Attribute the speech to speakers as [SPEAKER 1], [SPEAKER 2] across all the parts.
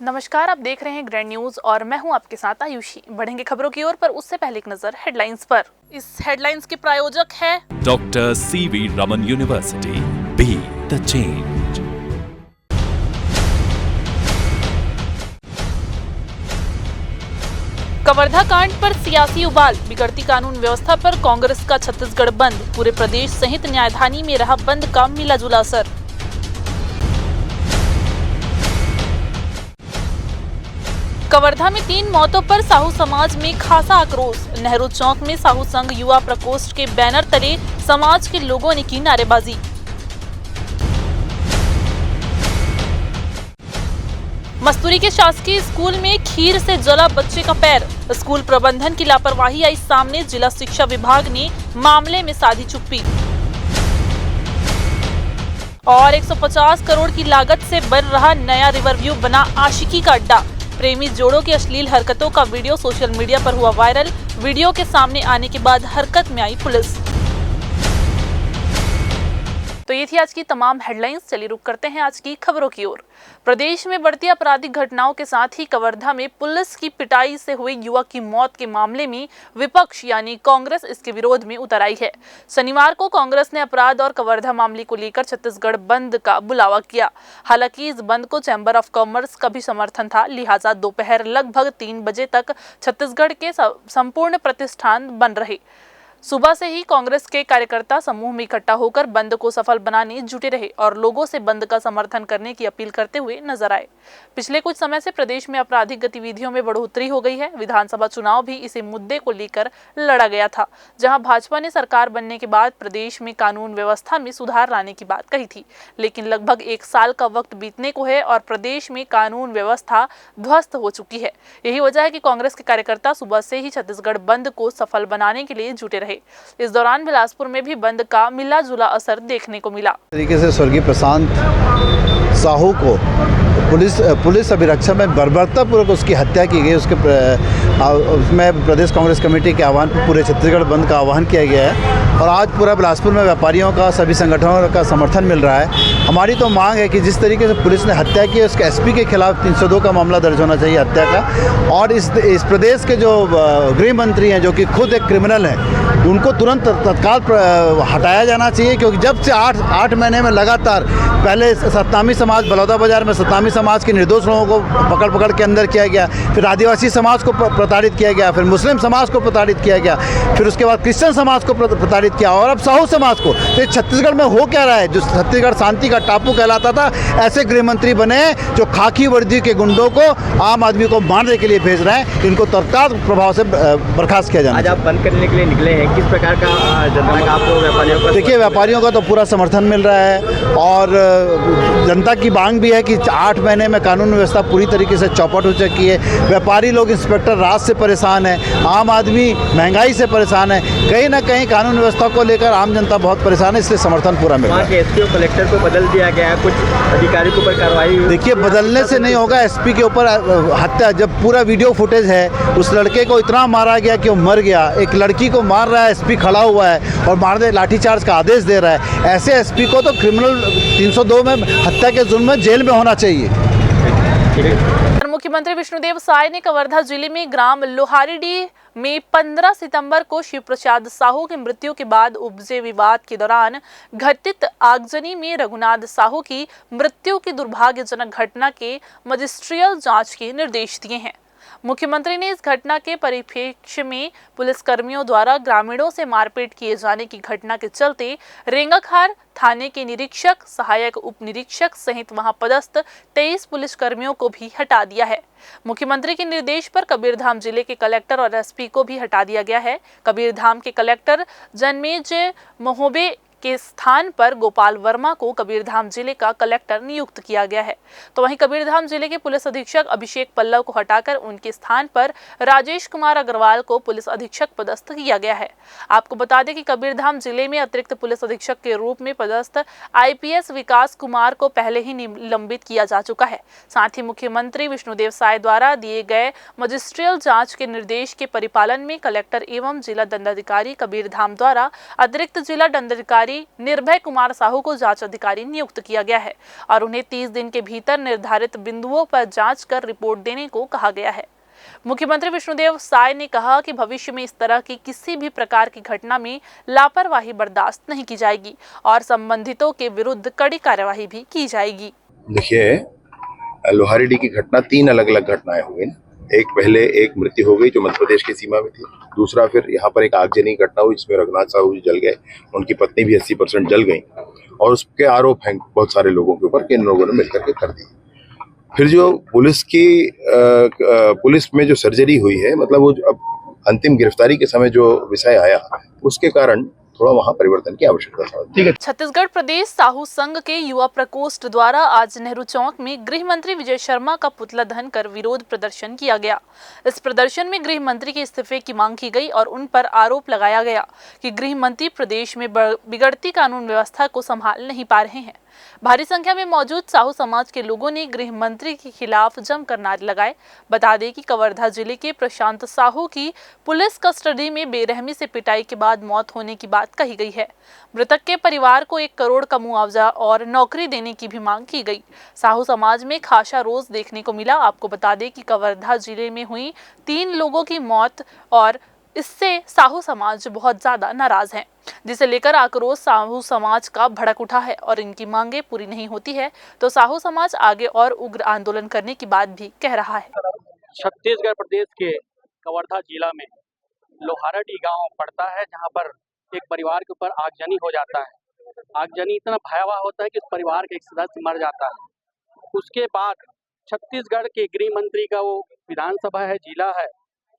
[SPEAKER 1] नमस्कार, आप देख रहे हैं ग्रैंड न्यूज और मैं हूं आपके साथ आयुषी। बढ़ेंगे खबरों की ओर, पर उससे पहले एक नजर हेडलाइंस पर। इस हेडलाइंस के प्रायोजक है
[SPEAKER 2] doctor CV Raman university, be the change.
[SPEAKER 1] Kawardha कांड पर सियासी उबाल, बिगड़ती कानून व्यवस्था पर कांग्रेस का छत्तीसगढ़ बंद, पूरे प्रदेश सहित न्यायधानी में रहा बंद का मिला जुला असर। कवर्धा में 3 मौतों पर साहू समाज में खासा आक्रोश, नेहरू चौक में साहू संघ युवा प्रकोष्ठ के बैनर तले समाज के लोगों ने की नारेबाजी। मस्तूरी के शासकीय स्कूल में खीर से जला बच्चे का पैर, स्कूल प्रबंधन की लापरवाही आई सामने, जिला शिक्षा विभाग ने मामले में साधी चुप्पी। और 150 करोड़ की लागत से बन रहा नया रिवरव्यू बना आशिकी का अड्डा, प्रेमी जोड़ों की अश्लील हरकतों का वीडियो सोशल मीडिया पर हुआ वायरल। वीडियो के सामने आने के बाद हरकत में आई पुलिस। तो ये थी आज की तमाम हेडलाइंस। चलिए रुक करते हैं आज की खबरों की ओर। प्रदेश में बढ़ती आपराधिक घटनाओं के साथ ही कवर्धा में पुलिस की पिटाई से हुए युवक की मौत के मामले में विपक्ष यानी कांग्रेस इसके विरोध में उतर आई है। शनिवार को कांग्रेस ने अपराध और कवर्धा मामले को लेकर छत्तीसगढ़ बंद का बुलावा किया। हालांकि इस बंद को चैंबर ऑफ कॉमर्स का भी समर्थन था, लिहाजा दोपहर लगभग 3 बजे तक छत्तीसगढ़ के संपूर्ण प्रतिष्ठान बंद रहे। सुबह से ही कांग्रेस के कार्यकर्ता समूह में इकट्ठा होकर बंद को सफल बनाने जुटे रहे और लोगों से बंद का समर्थन करने की अपील करते हुए नजर आए। पिछले कुछ समय से प्रदेश में आपराधिक गतिविधियों में बढ़ोतरी हो गई है। विधानसभा चुनाव भी इसी मुद्दे को लेकर लड़ा गया था, जहां भाजपा ने सरकार बनने के बाद प्रदेश में कानून व्यवस्था में सुधार लाने की बात कही थी, लेकिन लगभग 1 साल का वक्त बीतने को है और प्रदेश में कानून व्यवस्था ध्वस्त हो चुकी है। यही वजह है कि कांग्रेस के कार्यकर्ता सुबह से ही छत्तीसगढ़ बंद को सफल बनाने के लिए जुटे रहे। इस दौरान बिलासपुर में भी बंद का मिला जुला असर देखने को मिला।
[SPEAKER 3] तरीके से स्वर्गीय प्रशांत साहू को पुलिस अभिरक्षा में बर्बरतापूर्वक उसकी हत्या की गई। उसमें प्रदेश कांग्रेस कमेटी के आह्वान पर पूरे छत्तीसगढ़ बंद का आह्वान किया गया है और आज पूरा बिलासपुर में व्यापारियों का, सभी संगठनों का समर्थन मिल रहा है। हमारी तो मांग है कि जिस तरीके से पुलिस ने हत्या की है, उसके एसपी के खिलाफ 302 का मामला दर्ज होना चाहिए हत्या का। और इस प्रदेश के जो गृह मंत्री हैं, जो कि खुद एक क्रिमिनल हैं, उनको तुरंत तत्काल हटाया जाना चाहिए, क्योंकि जब से 8 महीने में लगातार पहले सतनामी समाज, बलौदा बाजार में सतनामी समाज के निर्दोष लोगों को पकड़ के अंदर किया गया, फिर आदिवासी समाज को प्रताड़ित किया गया, फिर मुस्लिम समाज को प्रताड़ित किया गया, फिर उसके बाद क्रिश्चियन समाज को प्रताड़ित किया और अब साहू समाज को। तो छत्तीसगढ़ में हो क्या रहा है? जो छत्तीसगढ़ शांति का टापू कहलाता था, ऐसे गृह मंत्री बने जो खाकी वर्दी के गुंडों को, आम आदमी को मारने के लिए भेज रहे हैं। इनको तत्काल प्रभाव से बर्खास्त किया जाना।
[SPEAKER 4] आज आप बंद करने के लिए निकले हैं, किस प्रकार का जनता का आपको व्यापारियों का?
[SPEAKER 3] देखिए, व्यापारियों का तो पूरा समर्थन मिल रहा है और जनता की मांग भी है कि 8 महीने में कानून व्यवस्था पूरी तरीके से चौपट हो चुकी है। व्यापारी लोग इंस्पेक्टर राज से परेशान है, आम आदमी महंगाई से परेशान है, कहीं ना कहीं कानून व्यवस्था को लेकर आम जनता बहुत परेशान है, इसलिए समर्थन पूरा मिल रहा है।
[SPEAKER 4] एसपी और कलेक्टर को बदल दिया गया है, कुछ अधिकारियों के ऊपर कार्रवाई?
[SPEAKER 3] देखिए, बदलने से नहीं होगा। एसपी के ऊपर हत्या, जब पूरा वीडियो फुटेज है, उस लड़के को इतना मारा गया कि वो मर गया। एक लड़की को मार रहा है, एसपी खड़ा हुआ है और मार दे, लाठीचार्ज का आदेश दे रहा है। ऐसे एसपी को तो क्रिमिनल 302 में हत्या के जुर्म में जेल में होना चाहिए।
[SPEAKER 1] मुख्यमंत्री विष्णुदेव साय ने कवर्धा जिले में ग्राम लोहारीडीह में 15 सितंबर को शिव प्रसाद साहू की मृत्यु के बाद उपजे विवाद के दौरान घटित आगजनी में रघुनाथ साहू की मृत्यु की दुर्भाग्यजनक घटना के मजिस्ट्रियल जांच के निर्देश दिए हैं। मुख्यमंत्री ने इस घटना के परिप्रेक्ष्य में पुलिसकर्मियों द्वारा ग्रामीणों से मारपीट किए जाने की घटना के चलते रेंगाखार थाने के निरीक्षक, सहायक उप निरीक्षक सहित वहां पदस्थ 23 पुलिसकर्मियों को भी हटा दिया है। मुख्यमंत्री के निर्देश पर कबीरधाम जिले के कलेक्टर और एसपी को भी हटा दिया गया है। कबीरधाम के कलेक्टर जन्मेजय मोहबे के स्थान पर गोपाल वर्मा को कबीरधाम जिले का कलेक्टर नियुक्त किया गया है। तो वहीं कबीरधाम जिले के पुलिस अधीक्षक अभिषेक पल्लव को हटाकर उनके स्थान पर राजेश कुमार अग्रवाल को पुलिस अधीक्षक पदस्थ किया गया है। आपको बता दें कि कबीरधाम जिले में अतिरिक्त पुलिस अधीक्षक के रूप में पदस्थ आईपीएस विकास कुमार को पहले ही निलंबित किया जा चुका है। साथ ही मुख्यमंत्री विष्णुदेव साय द्वारा दिए गए मजिस्ट्रियल जांच के निर्देश के परिपालन में कलेक्टर एवं जिला दंडाधिकारी कबीरधाम द्वारा अतिरिक्त जिला दंडाधिकारी अधिकारी निर्भय कुमार साहू को जांच अधिकारी नियुक्त किया गया है और उन्हें 30 दिन के भीतर निर्धारित बिंदुओं पर जांच कर रिपोर्ट देने को कहा गया है। मुख्यमंत्री विष्णुदेव साय ने कहा कि भविष्य में इस तरह की किसी भी प्रकार की घटना में लापरवाही बर्दाश्त नहीं की जाएगी और संबंधितों के विरुद्ध कड़ी कार्यवाही भी की जाएगी।
[SPEAKER 5] देखिए, लोहारीडी की घटना 3 अलग अलग घटनाएं हुई। एक पहले एक मृत्यु हो गई जो मध्य प्रदेश की सीमा में थी। दूसरा फिर यहाँ पर एक आगजनी घटना हुई जिसमें रघुनाथ साहू जी जल गए, उनकी पत्नी भी 80% जल गई और उसके आरोप हैं बहुत सारे लोगों के ऊपर कि इन लोगों ने मिलकर के कर दी। फिर जो पुलिस में जो सर्जरी हुई है, मतलब वो अब अंतिम गिरफ्तारी के समय जो विषय आया उसके कारण थोड़ा वहाँ परिवर्तन की आवश्यकता है।
[SPEAKER 1] छत्तीसगढ़ प्रदेश साहू संघ के युवा प्रकोष्ठ द्वारा आज नेहरू चौक में गृह मंत्री विजय शर्मा का पुतला दहन कर विरोध प्रदर्शन किया गया। इस प्रदर्शन में गृह मंत्री के इस्तीफे की मांग की गई और उन पर आरोप लगाया गया कि गृह मंत्री प्रदेश में बिगड़ती कानून व्यवस्था को संभाल नहीं पा रहे हैं। भारी संख्या में मौजूद साहू समाज के लोगों ने गृह मंत्री के खिलाफ जमकर नारे लगाए। बता दें कि कवर्धा जिले के प्रशांत साहू की पुलिस कस्टडी में बेरहमी से पिटाई के बाद मौत होने की बात कही गई है। मृतक के परिवार को 1 करोड़ का मुआवजा और नौकरी देने की भी मांग की गई। साहू समाज में खासा रोष देखने को मिला। आपको बता दें कि कवर्धा जिले में हुई 3 लोगों की मौत और इससे साहू समाज बहुत ज्यादा नाराज है, जिसे लेकर आक्रोश साहू समाज का भड़क उठा है और इनकी मांगे पूरी नहीं होती है तो साहू समाज आगे और उग्र आंदोलन करने की बात भी कह रहा है।
[SPEAKER 6] छत्तीसगढ़ प्रदेश के कवर्धा जिला में लोहारडी गांव पड़ता है, जहां पर एक परिवार के ऊपर आगजनी हो जाता है। आगजनी इतना भयावह होता है कि उस परिवार का एक सदस्य मर जाता है। उसके बाद छत्तीसगढ़ के गृह मंत्री का वो विधानसभा है, जिला है,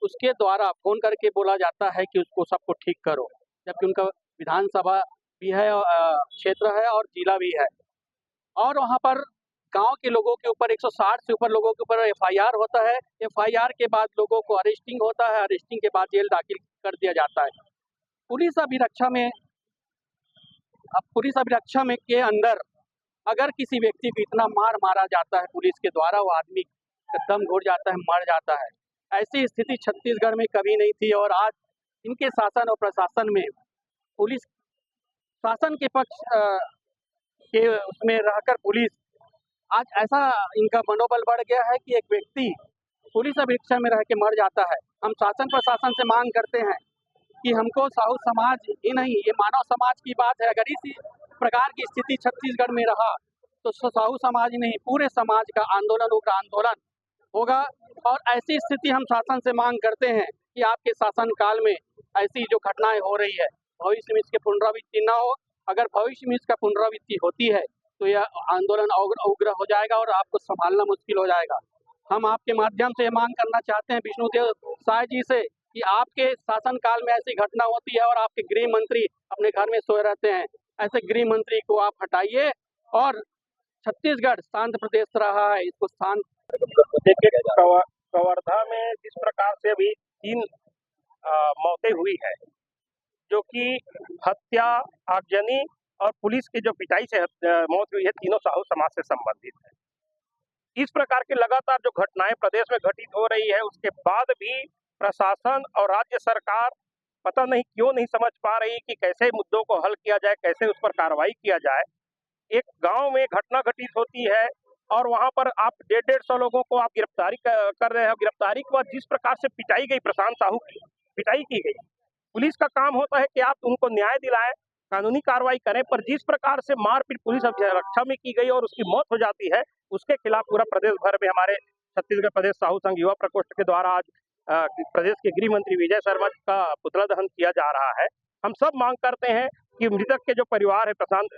[SPEAKER 6] उसके द्वारा फोन करके बोला जाता है कि उसको सबको ठीक करो, जबकि उनका विधानसभा भी है, क्षेत्र है और जिला भी है। और वहाँ पर गांव के लोगों के ऊपर 160 से ऊपर लोगों के ऊपर FIR होता है। FIR के बाद लोगों को अरेस्टिंग होता है, अरेस्टिंग के बाद जेल दाखिल कर दिया जाता है। पुलिस अभिरक्षा में के अंदर अगर किसी व्यक्ति को इतना मारा जाता है पुलिस के द्वारा, वो आदमी दम घुट जाता है, मर जाता है। ऐसी स्थिति छत्तीसगढ़ में कभी नहीं थी और आज इनके शासन और प्रशासन में पुलिस शासन के पक्ष के उसमें रहकर पुलिस आज ऐसा इनका मनोबल बढ़ गया है कि एक व्यक्ति पुलिस अभिरक्षा में रह के मर जाता है। हम शासन प्रशासन से मांग करते हैं कि हमको साहू समाज ही नहीं, ये मानव समाज की बात है। अगर इसी प्रकार की स्थिति छत्तीसगढ़ में रहा तो साहू समाज ही नहीं, पूरे समाज का आंदोलन उग्र आंदोलन होगा। और ऐसी स्थिति हम शासन से मांग करते हैं कि आपके शासन काल में ऐसी जो घटनाएं हो रही है भविष्य में इसके पुनरावृत्ति न हो। अगर भविष्य में इसका पुनरावृत्ति होती है तो यह आंदोलन उग्र हो जाएगा और आपको संभालना मुश्किल हो जाएगा। हम आपके माध्यम से मांग करना चाहते हैं विष्णुदेव साय जी से कि आपके शासन काल में ऐसी घटना होती है और आपके गृह मंत्री अपने घर में सोए रहते हैं, ऐसे गृह मंत्री को आप हटाइए और छत्तीसगढ़ शांत प्रदेश रहा है, इसको शांत।
[SPEAKER 7] देखिए, कवर्धा में जिस प्रकार से अभी 3 मौतें हुई है, जो कि हत्या, आगजनी और पुलिस की जो पिटाई से मौत हुई है, तीनों साहू समाज से संबंधित है। इस प्रकार की लगातार जो घटनाएं प्रदेश में घटित हो रही है, उसके बाद भी प्रशासन और राज्य सरकार पता नहीं क्यों नहीं समझ पा रही कि कैसे मुद्दों को हल किया जाए, कैसे उस पर कार्रवाई किया जाए। एक गांव में घटना घटित होती है और वहां पर आप 150 लोगों को आप गिरफ्तारी कर रहे हो। गिरफ्तारी के बाद जिस प्रकार से पिटाई गई, प्रशांत साहू की पिटाई की गई, पुलिस का काम होता है कि आप उनको न्याय दिलाएं, कानूनी कार्रवाई करें, पर जिस प्रकार से मारपीट पुलिस रक्षा में की गई और उसकी मौत हो जाती है, उसके खिलाफ पूरा प्रदेश भर में हमारे छत्तीसगढ़ प्रदेश साहू संघ युवा प्रकोष्ठ के द्वारा आज प्रदेश के गृह मंत्री विजय शर्मा का पुतला दहन किया जा रहा है। हम सब मांग करते हैं कि मृतक के जो परिवार है प्रशांत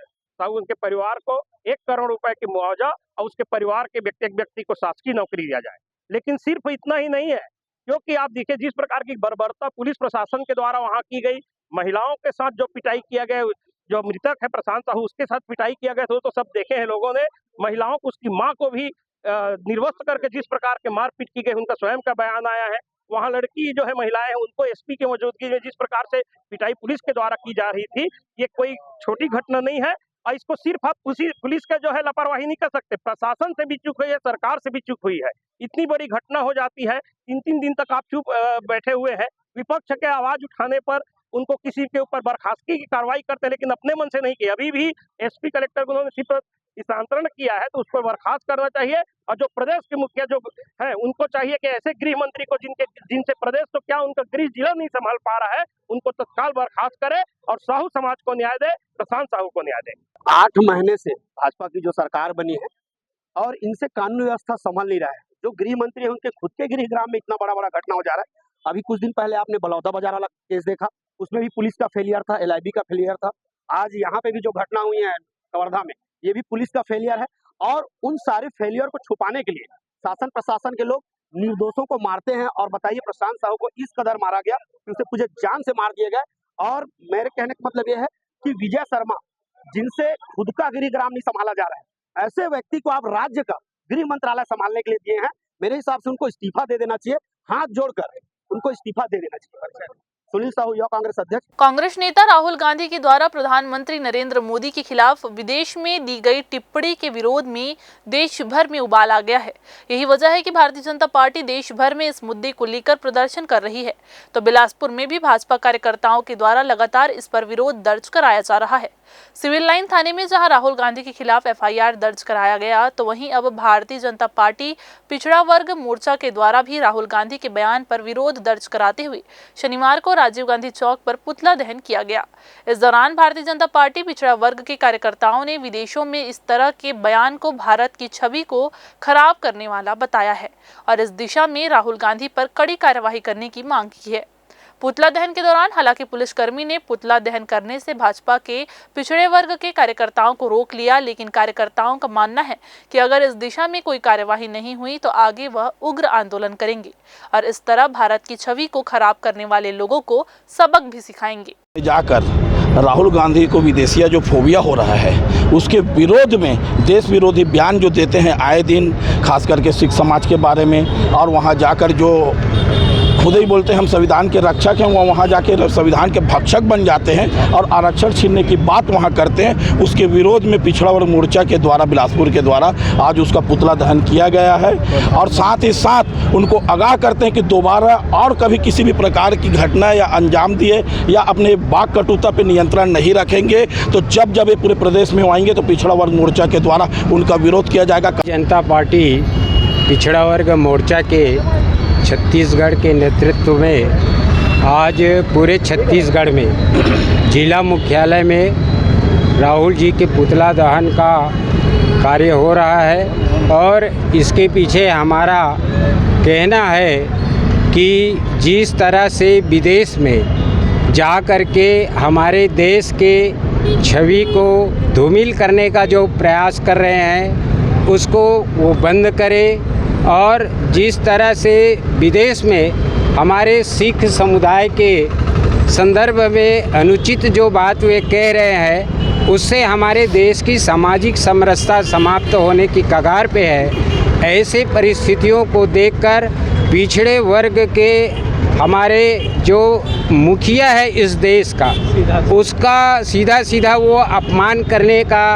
[SPEAKER 7] साहू, उनके परिवार को 1 करोड़ रुपए की मुआवजा और उसके परिवार के व्यक्ति को शासकीय नौकरी दिया जाए। लेकिन सिर्फ इतना ही नहीं है, क्योंकि आप देखिए जिस प्रकार की बर्बरता पुलिस प्रशासन के द्वारा वहां की गई, महिलाओं के साथ जो पिटाई किया गया, जो मृतक है प्रशांत साहू उसके साथ पिटाई किया गया, तो सब देखे हैं लोगों ने। महिलाओं को, उसकी माँ को भी निर्वस्त्र करके जिस प्रकार के मारपीट की गई, उनका स्वयं का बयान आया है। वहाँ लड़की जो है महिलाएं हैं, उनको SP की मौजूदगी में जिस प्रकार से पिटाई पुलिस के द्वारा की जा रही थी, ये कोई छोटी घटना नहीं है और इसको सिर्फ आप पुलिस का जो है लापरवाही नहीं कर सकते, प्रशासन से भी चूक हुई है, सरकार से भी चूक हुई है। इतनी बड़ी घटना हो जाती है, 3-3 दिन तक आप चुप बैठे हुए हैं। विपक्ष के आवाज उठाने पर उनको किसी के ऊपर बर्खास्तगी की कार्रवाई करते, लेकिन अपने मन से नहीं की। अभी भी एसपी कलेक्टर को उन्होंने सिर्फ स्थानांतरण किया है, तो उस पर बर्खास्त करना चाहिए। और जो प्रदेश के मुखिया जो है, उनको चाहिए कि ऐसे गृह मंत्री को जिनसे प्रदेश तो क्या उनका गृह जिला नहीं संभाल पा रहा है, उनको तत्काल बर्खास्त करे और साहू समाज को न्याय दे, प्रशांत साहू को न्याय दे।
[SPEAKER 6] 8 महीने से भाजपा की जो सरकार बनी है और इनसे कानून व्यवस्था संभल नहीं रहा है। जो गृह मंत्री है, उनके खुद के गृहग्राम में इतना बड़ा घटना हो जा रहा है। अभी कुछ दिन पहले आपने बलौदा बाजार वाला केस देखा, उसमें भी पुलिस का फेलियर था, LIB का फेलियर था। आज यहाँ पे भी जो घटना हुई है कवर्धा में, ये भी पुलिस का फेलियर है। और उन सारे फेलियर को छुपाने के लिए शासन प्रशासन के लोग निर्दोषों को मारते हैं। और बताइए, प्रशांत साहू को इस कदर मारा गया कि उसे पूरे जान से मार दिया गया। और मेरे कहने का मतलब यह है कि विजय शर्मा, जिनसे खुद का गृहग्राम नहीं संभाला जा रहा है, ऐसे व्यक्ति को आप राज्य का गृह मंत्रालय संभालने के लिए दिए हैं। मेरे हिसाब से उनको इस्तीफा दे देना चाहिए, हाथ जोड़कर उनको इस्तीफा दे देना चाहिए। सुनील साहू, युवा कांग्रेस अध्यक्ष।
[SPEAKER 1] कांग्रेस नेता राहुल गांधी के द्वारा प्रधानमंत्री नरेंद्र मोदी के खिलाफ विदेश में दी गई टिप्पणी के विरोध में देश भर में उबाल आ गया है। यही वजह है कि भारतीय जनता पार्टी देश भर में इस मुद्दे को लेकर प्रदर्शन कर रही है। तो बिलासपुर में भी भाजपा कार्यकर्ताओं के द्वारा लगातार इस पर विरोध दर्ज कराया जा रहा है। सिविल लाइन थाने में जहां राहुल गांधी के खिलाफ FIR दर्ज कराया गया, तो वहीं अब भारतीय जनता पार्टी पिछड़ा वर्ग मोर्चा के द्वारा भी राहुल गांधी के बयान पर विरोध दर्ज कराते हुए शनिवार को राजीव गांधी चौक पर पुतला दहन किया गया। इस दौरान भारतीय जनता पार्टी पिछड़ा वर्ग के कार्यकर्ताओं ने विदेशों में इस तरह के बयान को भारत की छवि को खराब करने वाला बताया है और इस दिशा में राहुल गांधी पर कड़ी कार्यवाही करने की मांग की है। पुतला दहन के दौरान हालांकि पुलिसकर्मी ने पुतला दहन करने से भाजपा के पिछड़े वर्ग के कार्यकर्ताओं को रोक लिया, लेकिन कार्यकर्ताओं का मानना है कि अगर इस दिशा में कोई कार्यवाही नहीं हुई तो आगे वह उग्र आंदोलन करेंगे और इस तरह भारत की छवि को खराब करने वाले लोगों को सबक भी सिखाएंगे।
[SPEAKER 8] जाकर राहुल गांधी को विदेशिया जो फोबिया हो रहा है, उसके विरोध में देश विरोधी बयान जो देते हैं आए दिन, खास करके सिख समाज के बारे में, और वहाँ जाकर जो खुद ही बोलते हैं हम संविधान के रक्षक हैं, वो वहाँ जाके संविधान के भक्षक बन जाते हैं और आरक्षण छीनने की बात वहाँ करते हैं। उसके विरोध में पिछड़ा वर्ग मोर्चा के द्वारा, बिलासपुर के द्वारा आज उसका पुतला दहन किया गया है और साथ ही साथ उनको आगाह करते हैं कि दोबारा और कभी किसी भी प्रकार की घटना या अंजाम दिए या अपने वाक कटुता पर नियंत्रण नहीं रखेंगे, तो जब ये पूरे प्रदेश में आएंगे तो पिछड़ा वर्ग मोर्चा के द्वारा उनका विरोध किया जाएगा।
[SPEAKER 9] जनता पार्टी पिछड़ा वर्ग मोर्चा के छत्तीसगढ़ के नेतृत्व में आज पूरे छत्तीसगढ़ में जिला मुख्यालय में राहुल जी के पुतला दहन का कार्य हो रहा है और इसके पीछे हमारा कहना है कि जिस तरह से विदेश में जा कर के हमारे देश के छवि को धूमिल करने का जो प्रयास कर रहे हैं, उसको वो बंद करें। और जिस तरह से विदेश में हमारे सिख समुदाय के संदर्भ में अनुचित जो बात वे कह रहे हैं, उससे हमारे देश की सामाजिक समरसता समाप्त होने की कगार पे है। ऐसे परिस्थितियों को देखकर पिछड़े वर्ग के हमारे जो मुखिया है इस देश का, उसका सीधा वो अपमान करने का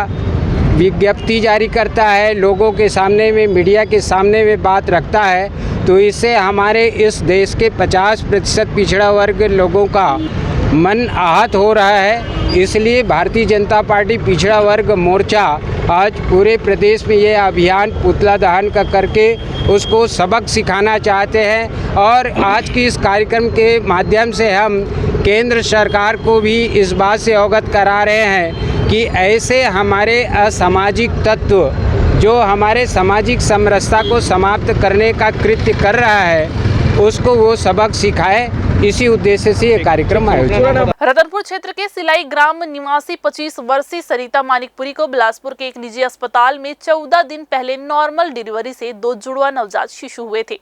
[SPEAKER 9] विज्ञप्ति जारी करता है, लोगों के सामने में, मीडिया के सामने में बात रखता है, तो इससे हमारे इस देश के 50% पिछड़ा वर्ग लोगों का मन आहत हो रहा है। इसलिए भारतीय जनता पार्टी पिछड़ा वर्ग मोर्चा आज पूरे प्रदेश में ये अभियान पुतला दहन का करके उसको सबक सिखाना चाहते हैं। और आज की इस कार्यक्रम के माध्यम से हम केंद्र सरकार को भी इस बात से अवगत करा रहे हैं कि ऐसे हमारे असामाजिक तत्व जो हमारे सामाजिक समरसता को समाप्त करने का कृत्य कर रहा है, उसको वो सबक सिखाए। इसी उद्देश्य से ये कार्यक्रम आयोजित।
[SPEAKER 1] रतनपुर क्षेत्र के सिलाई ग्राम निवासी 25 वर्षीय सरिता मानिकपुरी को बिलासपुर के एक निजी अस्पताल में 14 दिन पहले नॉर्मल डिलीवरी से 2 जुड़वा नवजात शिशु हुए थे।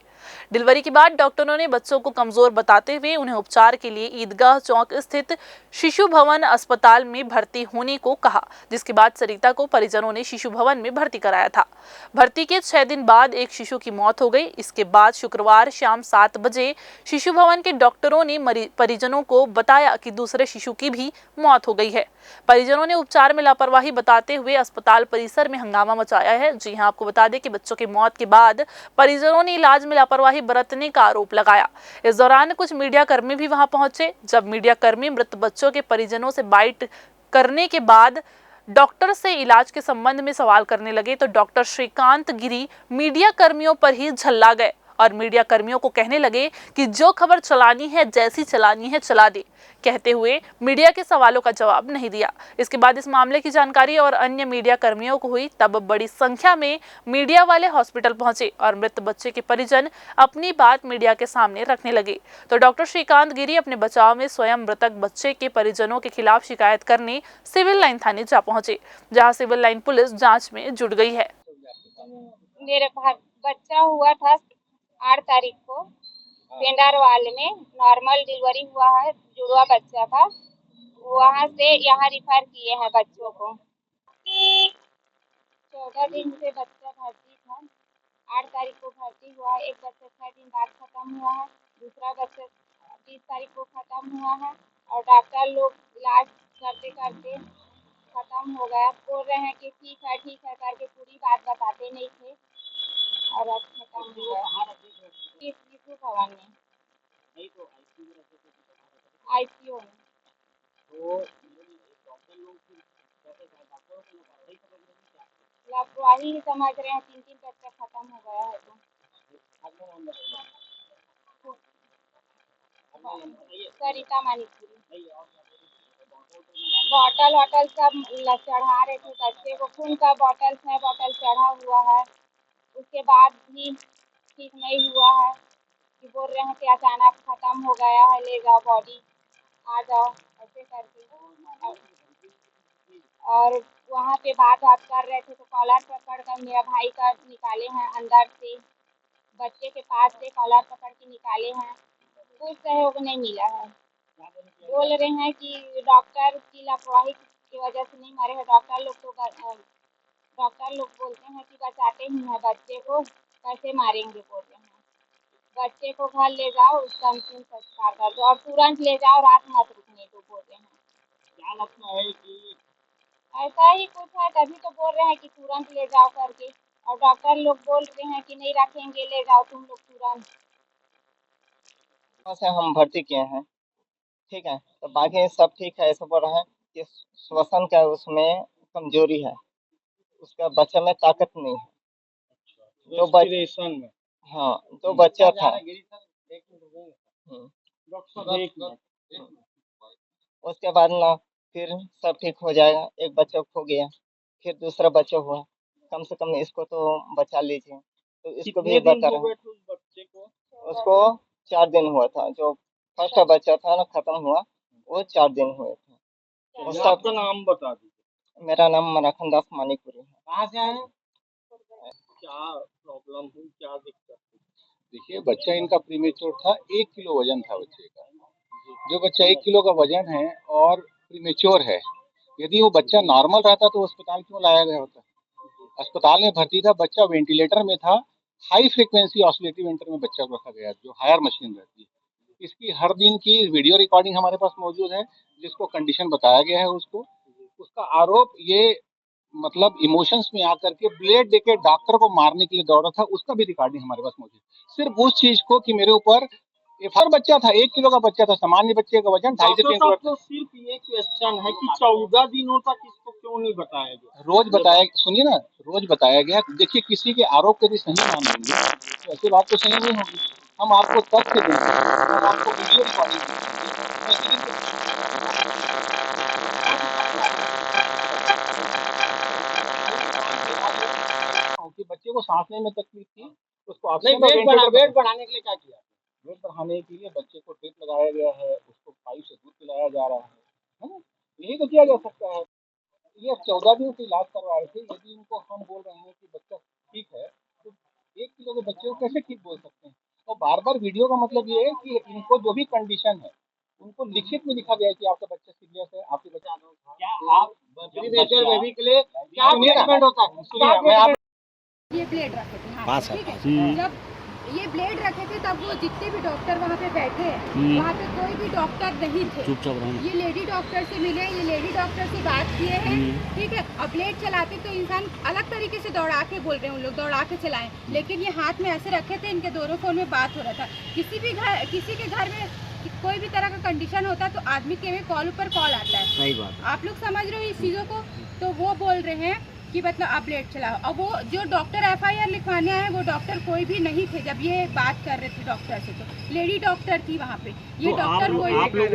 [SPEAKER 1] डिलीवरी के बाद डॉक्टरों ने बच्चों को कमजोर बताते हुए उन्हें उपचार के लिए ईदगाह चौक स्थित शिशु भवन अस्पताल में भर्ती होने को कहा, जिसके बाद सरिता को परिजनों ने शिशु भवन में भर्ती कराया था। भर्ती के 6 दिन बाद एक शिशु की मौत हो गई। इसके बाद शुक्रवार शाम 7 बजे शिशु भवन के डॉक्टर डॉक्टरों ने परिजनों को बताया कि दूसरे शिशु की भी मौत हो गई है। परिजनों ने उपचार में लापरवाही बताते हुए अस्पताल परिसर में हंगामा मचाया है। जी हां, आपको बता दें कि बच्चों की मौत के बाद परिजनों ने इलाज में लापरवाही बरतने का आरोप लगाया। इस दौरान कुछ मीडिया कर्मी भी वहां पहुंचे। जब मीडिया कर्मी मृत बच्चों के परिजनों से बाइट करने के बाद डॉक्टर से इलाज के संबंध में सवाल करने लगे तो डॉक्टर श्रीकांत गिरी मीडिया कर्मियों पर ही झल्ला गए और मीडिया कर्मियों को कहने लगे कि जो खबर चलानी है, जैसी चलानी है चला दे, कहते हुए मीडिया के सवालों का जवाब नहीं दिया। इसके बाद इस मामले की जानकारी और अन्य मीडिया कर्मियों को हुई, तब बड़ी संख्या में मीडिया वाले हॉस्पिटल पहुंचे और मृत बच्चे के परिजन अपनी बात मीडिया के सामने रखने लगे। तो डॉक्टर श्रीकांत गिरी अपने बचाव में स्वयं मृतक बच्चे के परिजनों के खिलाफ शिकायत करने सिविल लाइन थाने जा पहुंचे, जहाँ सिविल लाइन पुलिस जाँच में जुट गई है।
[SPEAKER 10] मेरे बच्चा हुआ था 8 तारीख को पेंडारवाल में, नॉर्मल डिलीवरी हुआ है, जुड़वा बच्चा था। वहाँ से यहाँ रिफर किए हैं बच्चों को। 14 दिन से बच्चा भर्ती था, 8 तारीख को भर्ती हुआ है। एक बच्चा 6 दिन बाद खत्म हुआ है, दूसरा बच्चा 30 तारीख को खत्म हुआ है और डॉक्टर लोग इलाज करते करते खत्म हो गया। बोल रहे हैं कि ठीक है करके पूरी बात बताते नहीं थे और अब खत्म हो गया। शिशु भवन में, ICU में। लापरवाही ही समझ रहे हैं, 3 बच्चा खत्म हो गया है तो सरिता मानिकपुरी। बॉटल सब चढ़ा रहे थे बच्चे को, खून का बॉटल चढ़ा हुआ है। उसके बाद भी ठीक नहीं हुआ है कि बोल रहे हैं कि अचानक खत्म हो गया है, ले जाओ बॉडी, आ जाओ, ऐसे करके। और वहाँ पे बात कर रहे थे तो कॉलर पकड़ कर मेरा भाई का निकाले हैं, अंदर से बच्चे के पास से कॉलर पकड़ के निकाले हैं। कुछ सहयोग नहीं मिला है। बोल रहे हैं कि डॉक्टर की लापरवाही की वजह से नहीं मरे हैं। डॉक्टर लोग बोलते हैं कि बचाते ही हैं बच्चे को, कैसे मारेंगे, बोल रहे हैं। बच्चे को घर ले जाओ, उसका अंतिम संस्कार कर दो और तुरंत ले जाओ, रात मत रुकने दो, बोल रहे हैं। क्या लगता है कि ऐसा ही कुछ है, तभी तो बोल रहे हैं कि तुरंत ले जाओ करके। और डॉक्टर लोग बोल रहे हैं कि नहीं रखेंगे, ले जाओ तुम लोग तुरंत।
[SPEAKER 11] से हम भर्ती किए हैं, ठीक है, तो बाकी सब ठीक है। ऐसा बोल रहा है कि श्वसन का उसमें कमजोरी है, उसका बच्चा में ताकत नहीं है। जो में हाँ, जो बच्चा था उसके बाद ना फिर सब ठीक हो जाएगा। एक बच्चा खो गया, फिर दूसरा बच्चा हुआ, कम से कम इसको तो बचा लीजिए। तो इसको भी बता रहे हैं, उसको 4 दिन हुआ था। जो फर्स्ट बच्चा था ना खत्म हुआ, वो 4 दिन हुए थे। उसका आपका नाम बता दीजिए। मेरा नाम मराखन दास मानिकपुरी है। कहाँ से आए? क्या प्रॉब्लम हुई, क्या दिक्कत?
[SPEAKER 12] देखिए, बच्चा इनका प्रीमेच्योर था, 1 किलो वजन था बच्चे का। जो बच्चा 1 किलो का वजन है और प्रीमेच्योर है, यदि वो बच्चा नॉर्मल रहता तो अस्पताल क्यों लाया गया होता? अस्पताल में भर्ती था, बच्चा वेंटिलेटर में था, हाई फ्रीक्वेंसी ऑसिलेटरी वेंटिलेटर में बच्चा को रखा गया, जो हायर मशीन रहती है। इसकी हर दिन की वीडियो रिकॉर्डिंग हमारे पास मौजूद है, जिसको कंडीशन बताया गया है उसको। उसका आरोप ये मतलब इमोशंस में आकर के ब्लेड देके डॉक्टर को मारने के लिए दौड़ा था, उसका भी रिकॉर्डिंग हमारे पास मौजूद है। सिर्फ उस चीज को कि मेरे ऊपर हर बच्चा था, 1 किलो का बच्चा था, सामान्य बच्चे का वजन 2.5 से 3 किलो। तो सिर्फ ये क्वेश्चन है कि 14 दिनों तक इसको क्यों नहीं बताया गया? रोज बताया, सुनिए ना, रोज बताया गया। देखिए, किसी के आरोप यदि सही मान लेंगे तो ऐसी बात तो सही नहीं होगी। हम आपको तथ्य देंगे, हम आपको वीडियो रिकॉर्डिंग कि बच्चे को सांस लेने में तकलीफ थी, उसको वेट बढ़ाने के लिए क्या किया? वेट बढ़ाने के लिए बच्चे को ड्रिप लगाया गया है, उसको पाइप से दूध पिलाया जा रहा है ना? यही तो किया जा सकता है। ये 14 दिन से इलाज करवाए थे। यदि इनको हम बोल रहे हैं कि बच्चा ठीक है, तो 1 किलो के बच्चे को कैसे ठीक बोल सकते हैं? और बार बार वीडियो का मतलब ये है कि इनको जो भी कंडीशन है उनको लिखित में लिखा गया है कि आपका बच्चा सीरियस है, आपके बच्चा क्या आप बेबी के लिए क्या ट्रीटमेंट होता है? सुनिए, मैं आप
[SPEAKER 10] ये प्लेट रखे थे, हाँ,
[SPEAKER 8] पास है,
[SPEAKER 10] ठीक है। जब ये ब्लेड रखे थे तब वो जितने भी डॉक्टर वहाँ पे बैठे हैं वहाँ पे कोई भी डॉक्टर नहीं थे। ये लेडी डॉक्टर से मिले, ये लेडी डॉक्टर से बात किए हैं, ठीक है। अब ब्लेड चलाते तो इंसान अलग तरीके से दौड़ा के बोल रहे हैं, उन लोग दौड़ा के चलाएं, लेकिन ये हाथ में ऐसे रखे थे, इनके दोनों फोन में बात हो रहा था। किसी के घर में कोई भी तरह का कंडीशन होता है तो आदमी के कॉल ऊपर कॉल आता है।
[SPEAKER 4] सही बात।
[SPEAKER 10] आप लोग समझ रहे हो इस चीज़ों को। तो वो बोल रहे हैं कि मतलब आप ब्लेड चलाओ। अब वो जो डॉक्टर FIR लिखवाने आए वो डॉक्टर कोई भी नहीं थे जब ये बात कर रहे थे डॉक्टर से। तो लेडी डॉक्टर थी वहाँ पे, ये
[SPEAKER 4] तो
[SPEAKER 10] डॉक्टर कोई
[SPEAKER 4] आप लोग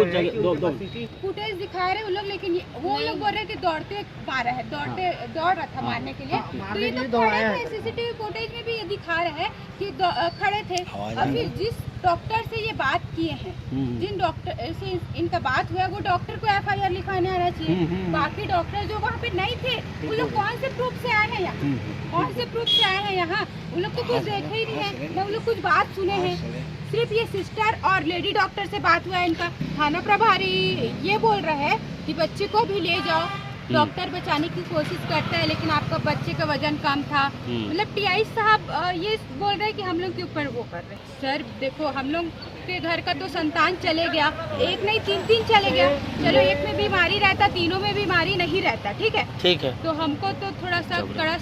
[SPEAKER 10] फुटेज दिखा रहे वो लोग, लेकिन वो लोग बोल रहे थे दौड़ते मारा है, दौड़ रहा था मारने के लिए। तो ये तो खड़े थे, CCTV फुटेज में भी ये दिखा रहे हैं कि खड़े थे। और फिर जिस डॉक्टर से ये बात किए हैं, जिन डॉक्टर से इनका बात हुआ वो डॉक्टर को FIR लिखाने आना चाहिए। बाकी डॉक्टर जो वहाँ पे नहीं थे उन लोग कौन से प्रूफ से आए हैं यहाँ, कौन से प्रूफ से आए हैं यहाँ? उन लोग तो कुछ देखे ही नहीं है, न उन लोग कुछ बात सुने हैं। सिर्फ ये सिस्टर और लेडी डॉक्टर से बात हुआ है इनका। थाना प्रभारी ये बोल रहा है कि बच्चे को भी ले जाओ, डॉक्टर बचाने की कोशिश करता है, लेकिन आपका बच्चे का वजन कम था। मतलब TI साहब ये बोल रहे हैं कि हम लोग के ऊपर वो कर रहे हैं। सर देखो, हम लोग के घर का तो संतान चले गया, एक नहीं 3 चले गया। चलो एक में बीमारी रहता, तीनों में बीमारी नहीं रहता, ठीक है। तो हमको तो थोड़ा सा कड़ा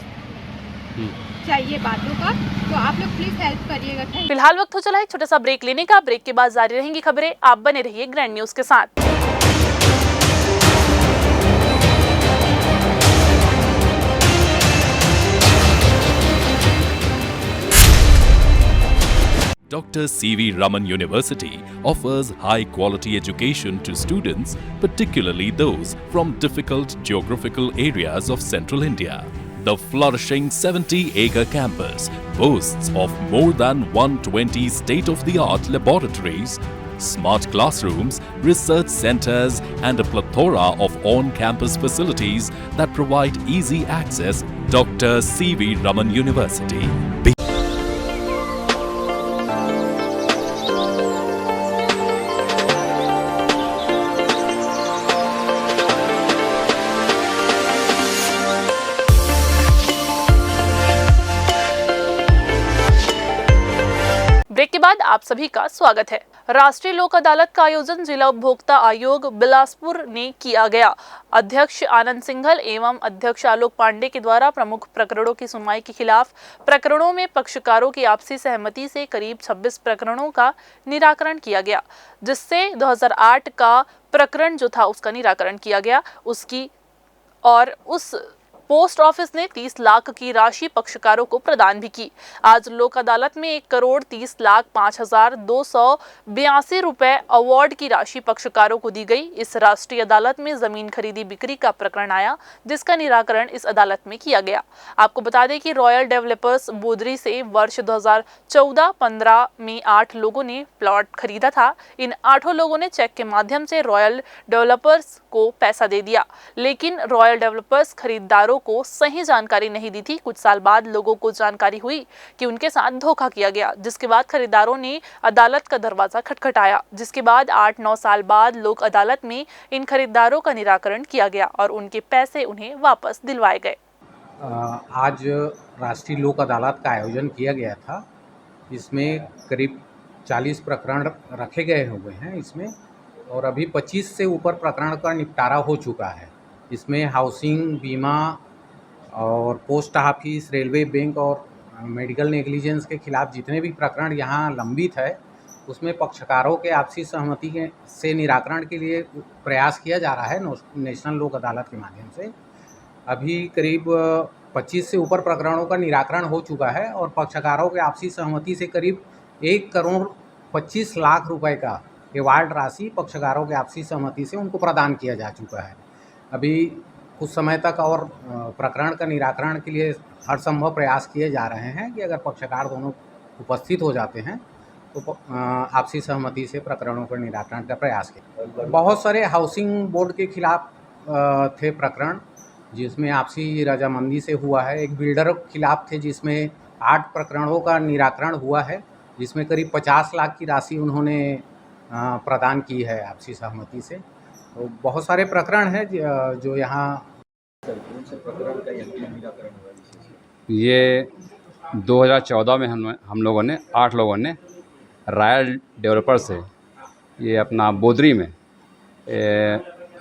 [SPEAKER 10] चाहिए बातों का, तो आप लोग प्लीज हेल्प करिएगा।
[SPEAKER 1] फिलहाल वक्त हो चला है एक छोटा सा ब्रेक लेने का। ब्रेक के बाद जारी रहेंगी खबरें, आप बने रहिए ग्रैंड न्यूज के साथ।
[SPEAKER 2] Dr. C.V. Raman University offers high-quality education to students, particularly those from difficult geographical areas of central India. The flourishing 70-acre campus boasts of more than 120 state-of-the-art laboratories, smart classrooms, research centers, and a plethora of on-campus facilities that provide easy access. Dr. C.V. Raman University.
[SPEAKER 1] Break के बाद आप सभी का स्वागत है। राष्ट्रीय लोक अदालत का आयोजन जिला उपभोक्ता आयोग बिलासपुर ने किया गया। अध्यक्ष आनंद सिंघल एवं अध्यक्ष आलोक पांडे के द्वारा प्रमुख प्रकरणों की सुनवाई के खिलाफ प्रकरणों में पक्षकारों की आपसी सहमति से करीब 26 प्रकरणों का निराकरण किया गया, जिससे 2008 का प्रकरण जो था उसका निराकरण किया गया। उस पोस्ट ऑफिस ने 30 लाख की राशि पक्षकारों को प्रदान भी की। आज लोक अदालत में 1,30,05,282 रुपए अवार्ड की राशि पक्षकारों को दी गई। इस राष्ट्रीय अदालत में जमीन खरीदी बिक्री का प्रकरण आया, जिसका निराकरण इस अदालत में किया गया। आपको बता दें कि रॉयल डेवलपर्स बोदरी से वर्ष 2014-15 में 8 लोगों ने प्लॉट खरीदा था। इन 8 लोगों ने चेक के माध्यम से रॉयल डेवलपर्स को पैसा दे दिया, लेकिन रॉयल डेवलपर्स खरीदारों को सही जानकारी नहीं दी थी। कुछ साल बाद लोगों को जानकारी हुई कि उनके साथ धोखा किया गया, जिसके बाद खरीदारों ने अदालत का दरवाजा खटखटाया, जिसके बाद 8-9 साल बाद लोक अदालत में इन खरीदारों का निराकरण किया गया और उनके पैसे उन्हें वापस दिलवाए गए।
[SPEAKER 13] आज राष्ट्रीय लोक अदालत का आयोजन किया गया था। इसमें करीब 40 प्रकरण रखे गए हुए हैं इसमें, और अभी 25 से ऊपर प्रकरण का निपटारा हो चुका है। इसमें हाउसिंग, बीमा और पोस्ट ऑफिस, रेलवे, बैंक और मेडिकल नेग्लिजेंस के खिलाफ जितने भी प्रकरण यहाँ लंबित है, उसमें पक्षकारों के आपसी सहमति से निराकरण के लिए प्रयास किया जा रहा है नेशनल लोक अदालत के माध्यम से। अभी करीब 25 से ऊपर प्रकरणों का निराकरण हो चुका है और पक्षकारों के आपसी सहमति से करीब 1,25,00,000 रुपए का अवार्ड राशि पक्षकारों के आपसी सहमति से उनको प्रदान किया जा चुका है। अभी कुछ समय तक और प्रकरण का निराकरण के लिए हर संभव प्रयास किए जा रहे हैं कि अगर पक्षकार दोनों उपस्थित हो जाते हैं तो आपसी सहमति से प्रकरणों का निराकरण का प्रयास किया। बहुत सारे हाउसिंग बोर्ड के खिलाफ थे प्रकरण, जिसमें आपसी रजामंदी से हुआ है। एक बिल्डर के खिलाफ थे, जिसमें 8 प्रकरणों का निराकरण हुआ है, जिसमें करीब 50 लाख की राशि उन्होंने प्रदान की है आपसी सहमति से। तो बहुत सारे प्रकरण हैं जो यहाँ
[SPEAKER 4] ये
[SPEAKER 14] 2014 में हम लोगों ने 8 लोगों ने रॉयल डेवलपर से ये अपना बोदरी में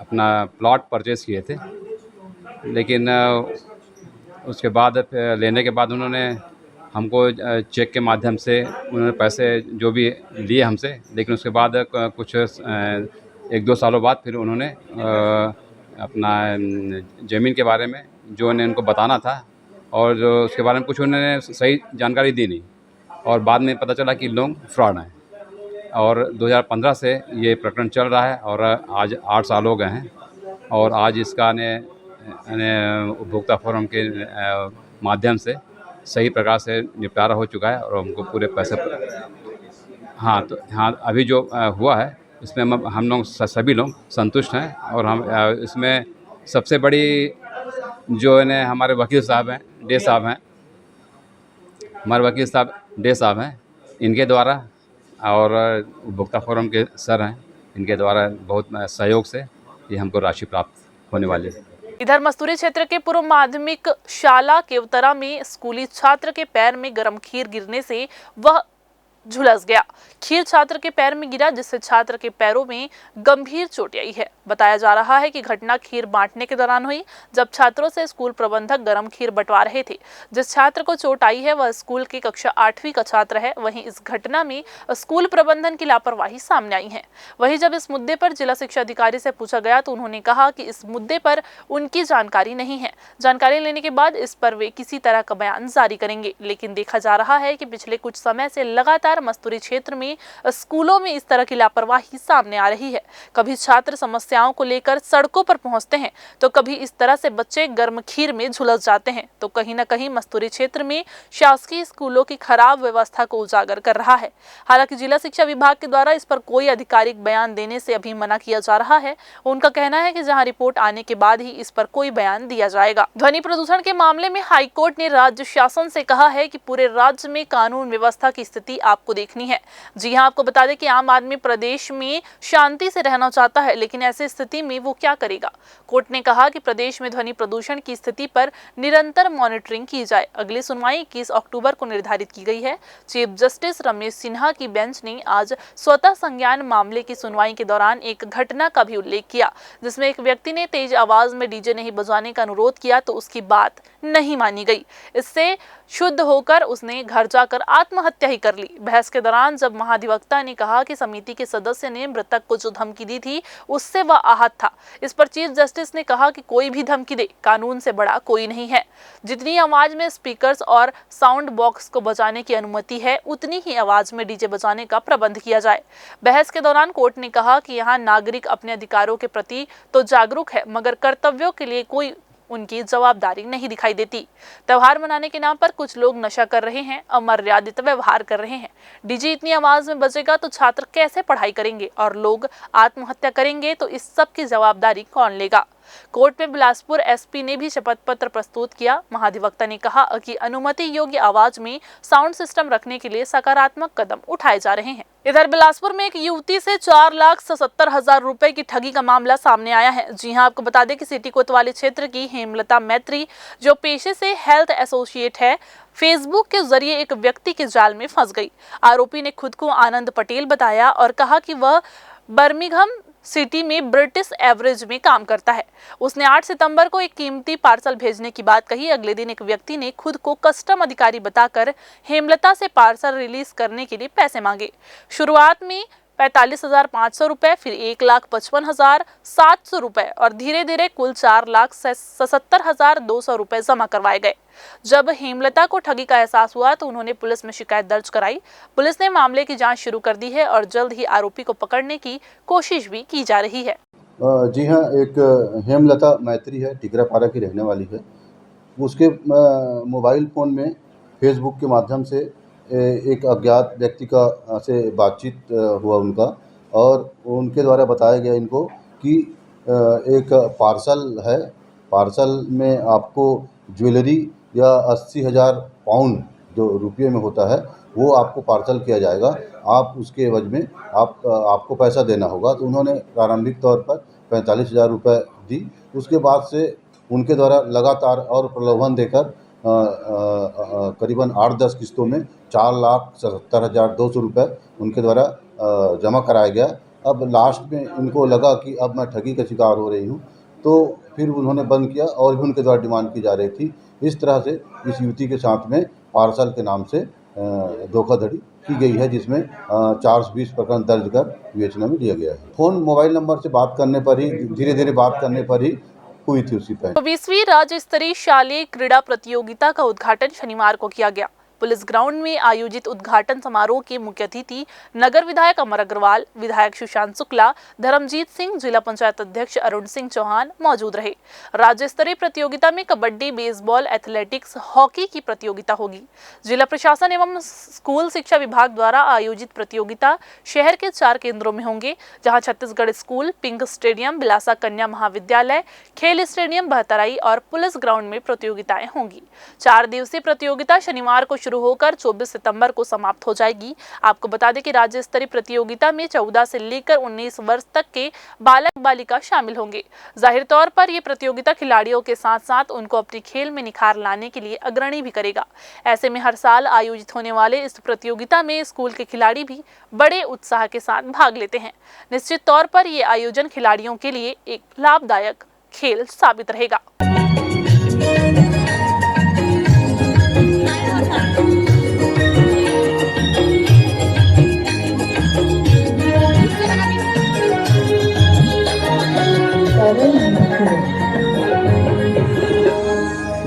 [SPEAKER 14] अपना प्लॉट परचेज़ किए थे, लेकिन उसके बाद लेने के बाद उन्होंने हमको चेक के माध्यम से उन्होंने पैसे जो भी लिए हमसे, लेकिन उसके बाद कुछ 1-2 सालों बाद फिर उन्होंने अपना ज़मीन के बारे में जो उन्हें उनको बताना था और जो उसके बारे में कुछ उन्होंने सही जानकारी दी नहीं, और बाद में पता चला कि लोग फ्रॉड हैं। और 2015 से ये प्रकरण चल रहा है और आज 8 साल हो गए हैं, और आज इसका उपभोक्ता फोरम के माध्यम से सही प्रकार से निपटारा हो चुका है और हमको पूरे पैसे हाँ अभी जो हुआ है इसमें हम लोग सभी लोग संतुष्ट हैं। और हम इसमें सबसे बड़ी जो है हमारे वकील साहब हैं, डे साहब हैं, हमारे वकील साहब डे साहब हैं, इनके द्वारा और उपभोक्ता फोरम के सर हैं, इनके द्वारा बहुत सहयोग से ये हमको राशि प्राप्त होने वाली है।
[SPEAKER 1] इधर मस्तूरी क्षेत्र के पूर्व माध्यमिक शाला केवतरा में स्कूली छात्र के पैर में गर्म खीर गिरने से वह झुलस गया। खीर छात्र के पैर में गिरा, जिससे छात्र के पैरों में गंभीर चोट आई है। बताया जा रहा है कि घटना खीर बांटने के दौरान हुई, जब छात्रों से स्कूल प्रबंधक गर्म खीर बंटवा रहे थे। जिस छात्र को चोट आई है वह स्कूल की कक्षा 8वीं का छात्र है। वहीं इस घटना में स्कूल प्रबंधन की लापरवाही सामने आई है। वहीं जब इस मुद्दे पर जिला शिक्षा अधिकारी से पूछा गया तो उन्होंने कहा कि इस मुद्दे पर उनकी जानकारी नहीं है। जानकारी लेने के बाद इस पर वे किसी तरह का बयान जारी करेंगे। लेकिन देखा जा रहा है कि पिछले कुछ समय से लगातार मस्तूरी क्षेत्र में स्कूलों में इस तरह की लापरवाही सामने आ रही है। कभी छात्र समस्याओं को लेकर सड़कों पर पहुंचते हैं तो कभी इस तरह से बच्चे गर्म खीर में झुलस जाते हैं। तो कहीं न कहीं मस्तूरी क्षेत्र में शासकीय स्कूलों की खराब व्यवस्था को उजागर कर रहा है। हालांकि जिला शिक्षा विभाग के द्वारा इस पर कोई आधिकारिक बयान देने से अभी मना किया जा रहा है। उनका कहना है कि जहां रिपोर्ट आने के बाद ही इस पर कोई बयान दिया जाएगा। ध्वनि प्रदूषण के मामले में हाईकोर्ट ने राज्य शासन से कहा है कि पूरे राज्य में कानून व्यवस्था की स्थिति आपको देखनी है। जी हां, आपको बता दें कि आम आदमी प्रदेश में शांति से रहना चाहता है, लेकिन ऐसी स्थिति में वो क्या करेगा। कोर्ट ने कहा कि प्रदेश में ध्वनि प्रदूषण की स्थिति पर निरंतर मॉनिटरिंग की जाए। अगली सुनवाई 21 अक्टूबर को निर्धारित की गई है। चीफ जस्टिस रमेश सिन्हा की बेंच ने आज स्वतः संज्ञान मामले की सुनवाई के दौरान एक घटना का भी उल्लेख किया, जिसमें एक व्यक्ति ने तेज आवाज में डीजे नहीं बजाने का अनुरोध किया तो उसकी बात नहीं मानी गई। इससे शुद्ध होकर उसने घर जाकर आत्महत्या ही कर ली। बहस के दौरान जब महाधिवक्ता ने कहा कि समिति के सदस्य ने मृतक को जो धमकी दी थी उससे वह आहत था, इस पर चीफ जस्टिस ने कहा कि कोई भी धमकी दे, कानून से बड़ा कोई नहीं है। जितनी आवाज में स्पीकर्स और साउंड बॉक्स को बजाने की अनुमति है, उतनी ही आवाज में डीजे बजाने का प्रबंध किया जाए। बहस के दौरान कोर्ट ने कहा कि यहाँ नागरिक अपने अधिकारों के प्रति तो जागरूक है, मगर कर्तव्यों के लिए कोई उनकी जवाबदारी नहीं दिखाई देती। त्योहार मनाने के नाम पर कुछ लोग नशा कर रहे हैं, अमर्यादित व्यवहार कर रहे हैं। डीजे इतनी आवाज में बजेगा तो छात्र कैसे पढ़ाई करेंगे और लोग आत्महत्या करेंगे तो इस सब की जवाबदारी कौन लेगा। कोर्ट में बिलासपुर एसपी ने भी शपथ पत्र प्रस्तुत किया। महाधिवक्ता ने कहा कि अनुमति योग्य आवाज में साउंड सिस्टम रखने के लिए सकारात्मक कदम उठाए जा रहे हैं। इधर बिलासपुर में एक युवती से 4,77,000 रुपए की ठगी का मामला सामने आया है। जी हां, आपको बता दें कि सिटी कोतवाली क्षेत्र की हेमलता मैत्री, जो पेशे से हेल्थ एसोसिएट है, फेसबुक के जरिए एक व्यक्ति के जाल में फंस गई। आरोपी ने खुद को आनंद पटेल बताया और कहा कि वह बर्मिंघम सिटी में ब्रिटिश एवरेज में काम करता है। उसने 8 सितंबर को एक कीमती पार्सल भेजने की बात कही। अगले दिन एक व्यक्ति ने खुद को कस्टम अधिकारी बताकर हेमलता से पार्सल रिलीज करने के लिए पैसे मांगे। शुरुआत में 45,500 रुपए, फिर 1,55,700 रुपए और धीरे धीरे कुल 4,77,200 रुपए जमा करवाए गए। जब हेमलता को ठगी का एहसास हुआ तो उन्होंने पुलिस में शिकायत दर्ज कराई। पुलिस ने मामले की जांच शुरू कर दी है और जल्द ही आरोपी को पकड़ने की कोशिश भी की जा रही है।
[SPEAKER 3] जी हाँ, एक हेमलता मैत्री है, टिकरापारा की रहने वाली है। उसके मोबाइल फ़ोन में फेसबुक के माध्यम से एक अज्ञात व्यक्ति का से बातचीत हुआ उनका, और उनके द्वारा बताया गया इनको कि एक पार्सल है, पार्सल में आपको ज्वेलरी या 80,000 पाउंड जो रुपये में होता है वो आपको पार्सल किया जाएगा, आप उसके एवज में आपको पैसा देना होगा। तो उन्होंने प्रारंभिक तौर पर 45,000 रुपये दी। उसके बाद से उनके द्वारा लगातार और प्रलोभन देकर करीबन 8-10 किस्तों में 4,77,200 रुपये उनके द्वारा जमा कराया गया। अब लास्ट में इनको लगा कि अब मैं ठगी का शिकार हो रही हूँ, तो फिर उन्होंने बंद किया और भी उनके द्वारा डिमांड की जा रही थी। इस तरह से इस युवती के साथ में पार्सल के नाम से धोखाधड़ी की गई है, जिसमें 420 प्रकरण दर्ज कर विवेचना में लिया गया है। फ़ोन मोबाइल नंबर से बात करने पर ही, धीरे धीरे बात करने पर ही हुई थी उसी पर।
[SPEAKER 1] 24वीं राज्य स्तरीय शालेय क्रीड़ा प्रतियोगिता का उद्घाटन शनिवार को किया गया। पुलिस ग्राउंड में आयोजित उद्घाटन समारोह के मुख्य अतिथि नगर विधायक अमर अग्रवाल, विधायक सुशांत शुक्ला, धर्मजीत सिंह, जिला पंचायत अध्यक्ष अरुण सिंह चौहान मौजूद रहे। राज्य स्तरीय प्रतियोगिता में कबड्डी, बेसबॉल, एथलेटिक्स, हॉकी की प्रतियोगिता होगी। जिला प्रशासन एवं स्कूल शिक्षा विभाग द्वारा आयोजित प्रतियोगिता शहर के 4 केंद्रों में होंगे, जहां Chhattisgarh school, pink stadium, Bilasa कन्या महाविद्यालय, खेल स्टेडियम बहतराई और पुलिस ग्राउंड में प्रतियोगिताएं होंगी। 4 दिवसीय प्रतियोगिता शनिवार को शुरू होकर 24 सितंबर को समाप्त हो जाएगी। आपको बता दें कि राज्य स्तरीय प्रतियोगिता में 14 से लेकर 19 वर्ष तक के बालक बालिका शामिल होंगे। जाहिर तौर पर यह प्रतियोगिता खिलाड़ियों के साथ साथ उनको अपनी खेल में निखार लाने के लिए अग्रणी भी करेगा। ऐसे में हर साल आयोजित होने वाले इस प्रतियोगिता में स्कूल के खिलाड़ी भी बड़े उत्साह के साथ भाग लेते हैं। निश्चित तौर पर यह आयोजन खिलाड़ियों के लिए एक लाभदायक खेल साबित रहेगा।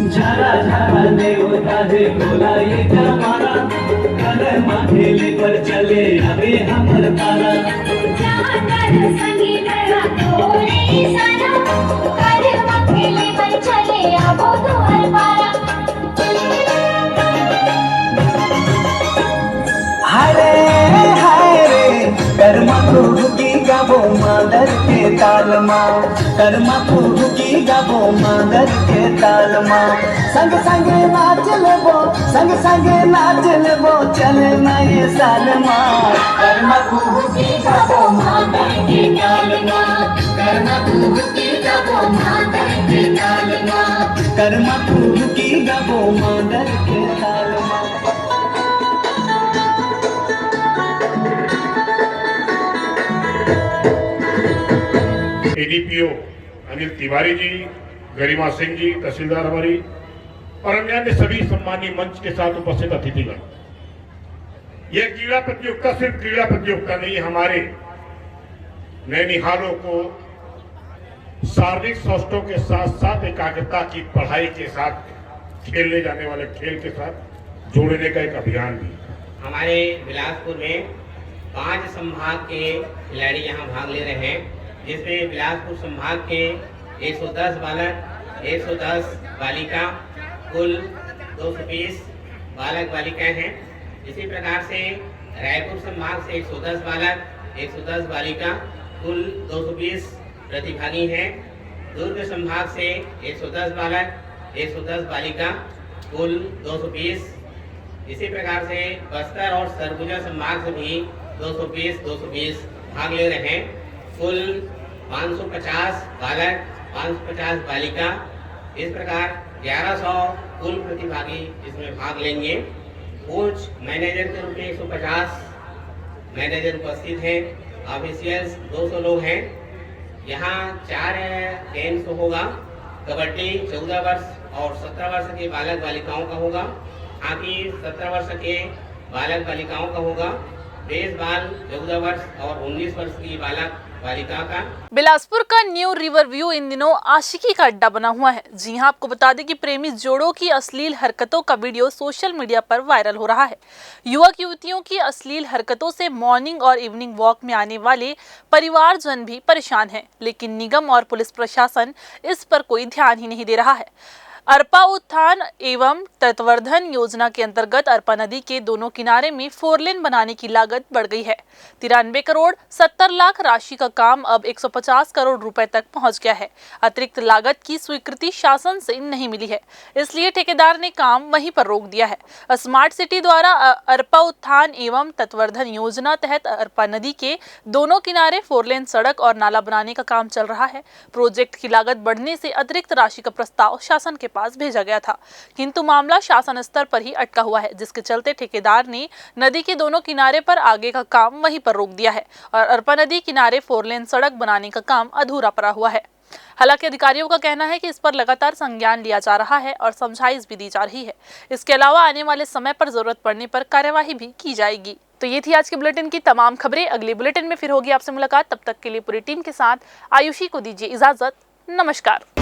[SPEAKER 15] झाला झाला देवता दे बोला ये जमाना, कलर माथेले पर चले अबे हमर तारा। जहाँ कर संगी मेरा तोरे सारा, कलर माथेले पर चले अबो तुहर पारा। हरे हरे कर्मा की गाबो मादर के तालमा, कर्मा की गाबो मादर के तालमा। संग संग नाच लेबो, संग संग नाच लेबो, चले ना ये सालमा। कर्मा की गाबो मादर के तालमा, कर्मा की गाबो मादर के तालमा, कर्मा की गाबो मादर के तालमा।
[SPEAKER 16] एडीपीओ अनिल तिवारी जी, गरिमा सिंह जी, तहसीलदार हमारी और अन्य सभी सम्मानीय मंच के साथ उपस्थित अतिथिगण, यह क्रीड़ा प्रतियोगिता सिर्फ क्रीड़ा प्रतियोगिता नहीं, हमारे नैनिहालों को शारीरिक सौष्ठव के साथ साथ एकाग्रता की पढ़ाई के साथ खेलने जाने वाले खेल के साथ जोड़ने का एक अभियान भी।
[SPEAKER 17] हमारे बिलासपुर में 5 संभाग के खिलाड़ी यहाँ भाग ले रहे हैं, जिसमें बिलासपुर संभाग के 110 बालक, 110 बालिका, कुल 220 बालक बालिकाएं हैं। इसी प्रकार से रायपुर संभाग से 110 बालक, 110 बालिका, कुल 220 प्रतिभागी हैं। दुर्ग संभाग से 110 बालक, 110 बालिका, कुल 220। इसी प्रकार से बस्तर और सरगुजा संभाग से भी 220 भाग ले रहे हैं। कुल 550 बालक, 550 बालिका, इस प्रकार 1100 कुल प्रतिभागी इसमें भाग लेंगे। कोच मैनेजर के रूप में 150 मैनेजर उपस्थित हैं। ऑफिशियल्स 200 लोग हैं। यहाँ 4 गेम्स होगा। कबड्डी 14 वर्ष और 17 वर्ष के बालक बालिकाओं का होगा। हॉकी 17 वर्ष के बालक बालिकाओं का होगा। बेसबॉल 14 वर्ष और 19 वर्ष की बालक बालिका का।
[SPEAKER 1] बिलासपुर का न्यू रिवर व्यू इन दिनों आशिकी का अड्डा बना हुआ है। जी हां, आपको बता दें कि प्रेमी जोड़ों की अश्लील हरकतों का वीडियो सोशल मीडिया पर वायरल हो रहा है। युवक युवतियों की अश्लील हरकतों से मॉर्निंग और इवनिंग वॉक में आने वाले परिवारजन भी परेशान हैं, लेकिन निगम और पुलिस प्रशासन इस पर कोई ध्यान ही नहीं दे रहा है। अरपा उत्थान एवं तटवर्धन योजना के अंतर्गत अरपा नदी के दोनों किनारे में 4 लेन बनाने की लागत बढ़ गई है। 93 करोड़ 70 लाख राशि का काम अब 150 करोड़ रुपए तक पहुंच गया है। अतिरिक्त लागत की स्वीकृति शासन से नहीं मिली है, इसलिए ठेकेदार ने काम वहीं पर रोक दिया है। स्मार्ट सिटी द्वारा अरपा उत्थान एवं तटवर्धन योजना तहत अरपा नदी के दोनों किनारे 4 लेन सड़क और नाला बनाने का काम चल रहा है। प्रोजेक्ट की लागत बढ़ने से अतिरिक्त राशि का प्रस्ताव शासन के पास भेजा गया था, किंतु मामला शासन स्तर पर ही अटका हुआ है, जिसके चलते ठेकेदार ने नदी के दोनों किनारे पर आगे का काम वहीं पर रोक दिया है और अरपा नदी किनारे 4 लेन सड़क बनाने का काम अधूरा पड़ा हुआ है। हालांकि अधिकारियों का कहना है कि इस पर लगातार संज्ञान लिया जा रहा है और समझाइश भी दी जा रही है। इसके अलावा आने वाले समय पर जरूरत पड़ने पर कार्यवाही भी की जाएगी। तो ये थी आज के बुलेटिन की तमाम खबरें। अगले बुलेटिन में फिर होगी आपसे मुलाकात। तब तक के लिए पूरी टीम के साथ आयुषी को दीजिए इजाजत। नमस्कार।